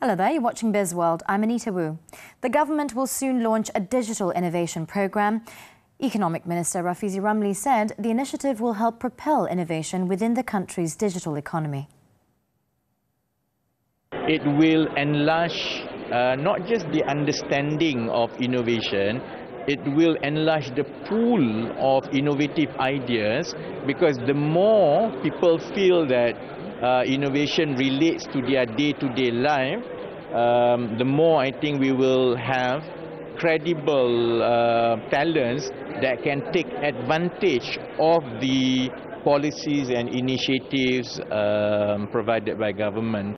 Hello there, you're watching Bizworld. I'm Anita Wu. The government will soon launch a digital innovation program. Economic Minister Rafizi Ramli said the initiative will help propel innovation within the country's digital economy. It will enlarge not just the understanding of innovation, it will enlarge the pool of innovative ideas, because the more people feel that innovation relates to their day-to-day life, the more I think we will have credible talents that can take advantage of the policies and initiatives provided by government.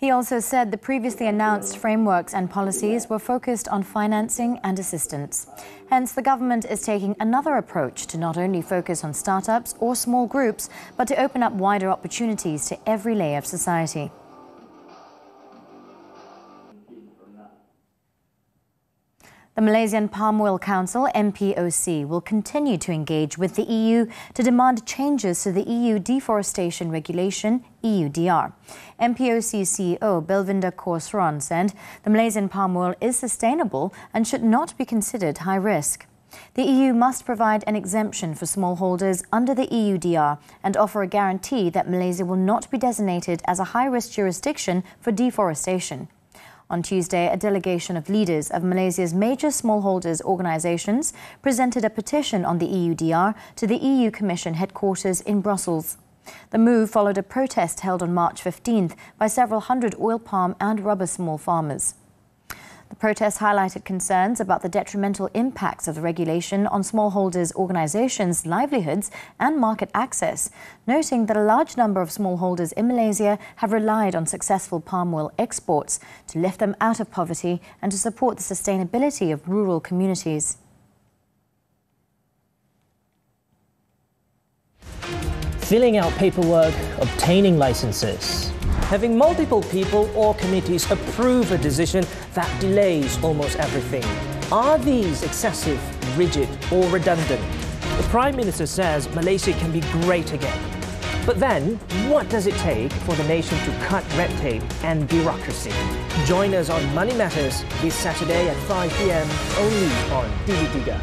He also said the previously announced frameworks and policies were focused on financing and assistance. Hence, the government is taking another approach to not only focus on startups or small groups, but to open up wider opportunities to every layer of society. The Malaysian Palm Oil Council, MPOC, will continue to engage with the EU to demand changes to the EU Deforestation Regulation, EUDR. MPOC CEO Belvinda Korsron said the Malaysian palm oil is sustainable and should not be considered high risk. The EU must provide an exemption for smallholders under the EUDR and offer a guarantee that Malaysia will not be designated as a high-risk jurisdiction for deforestation. On Tuesday, a delegation of leaders of Malaysia's major smallholders organisations presented a petition on the EUDR to the EU Commission headquarters in Brussels. The move followed a protest held on March 15th by several hundred oil palm and rubber small farmers. The protest highlighted concerns about the detrimental impacts of the regulation on smallholders' organisations' livelihoods and market access, noting that a large number of smallholders in Malaysia have relied on successful palm oil exports to lift them out of poverty and to support the sustainability of rural communities. Filling out paperwork, obtaining licenses. Having multiple people or committees approve a decision that delays almost everything. Are these excessive, rigid or redundant? The Prime Minister says Malaysia can be great again. But then, what does it take for the nation to cut red tape and bureaucracy? Join us on Money Matters this Saturday at 5 p.m. only on TV3.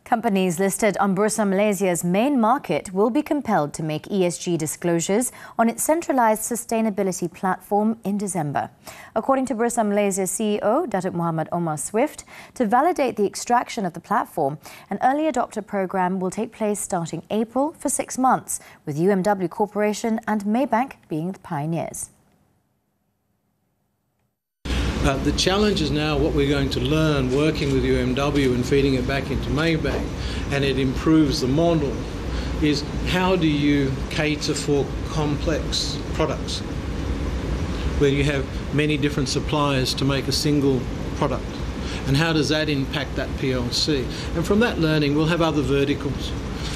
Companies listed on Bursa Malaysia's main market will be compelled to make ESG disclosures on its centralised sustainability platform in December. According to Bursa Malaysia's CEO, Datuk Muhammad Omar Swift, to validate the extraction of the platform, an early adopter program will take place starting April for 6 months, with UMW Corporation and Maybank being the pioneers. The challenge is now what we're going to learn working with UMW and feeding it back into Maybank, and it improves the model, is how do you cater for complex products where you have many different suppliers to make a single product, and how does that impact that PLC? And from that learning we'll have other verticals.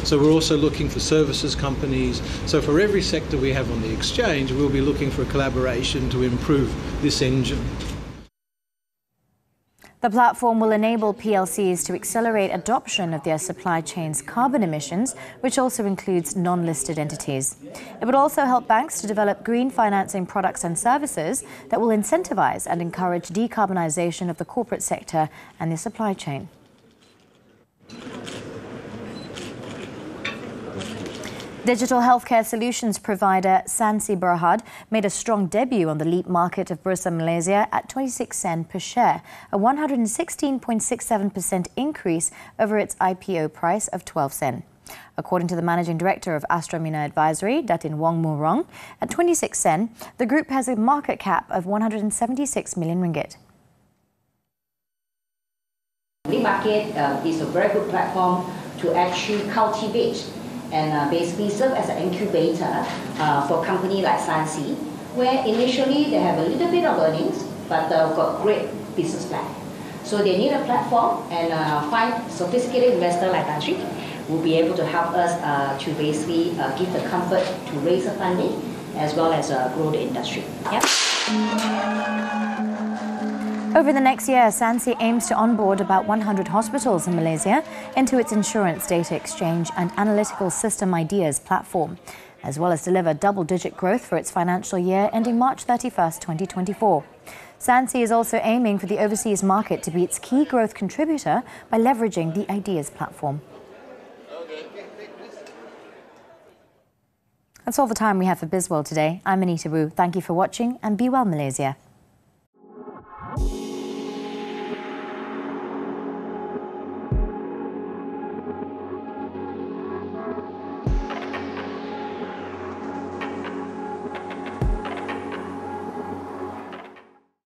So we're also looking for services companies. So for every sector we have on the exchange, we'll be looking for a collaboration to improve this engine. The platform will enable PLCs to accelerate adoption of their supply chain's carbon emissions, which also includes non-listed entities. It would also help banks to develop green financing products and services that will incentivise and encourage decarbonisation of the corporate sector and their supply chain. Digital healthcare solutions provider Sancy Berhad made a strong debut on the leap market of Bursa Malaysia at 26 sen per share, a 116.67% increase over its IPO price of 12 sen. According to the Managing Director of Astramina Advisory, Datin Wong Murong, at 26 sen, the group has a market cap of 176 million ringgit. Leap market is a very good platform to actually cultivate and basically serve as an incubator for a company like Sancy, where initially they have a little bit of earnings, but they've got great business plan. So they need a platform, and find sophisticated investor like Sancy will be able to help us to basically give the comfort to raise the funding as well as grow the industry. Yep. Over the next year, Sancy aims to onboard about 100 hospitals in Malaysia into its insurance data exchange and analytical system ideas platform, as well as deliver double-digit growth for its financial year ending March 31st, 2024. Sancy is also aiming for the overseas market to be its key growth contributor by leveraging the ideas platform. That's all the time we have for Bizworld today. I'm Anita. Thank you for watching and be well, Malaysia.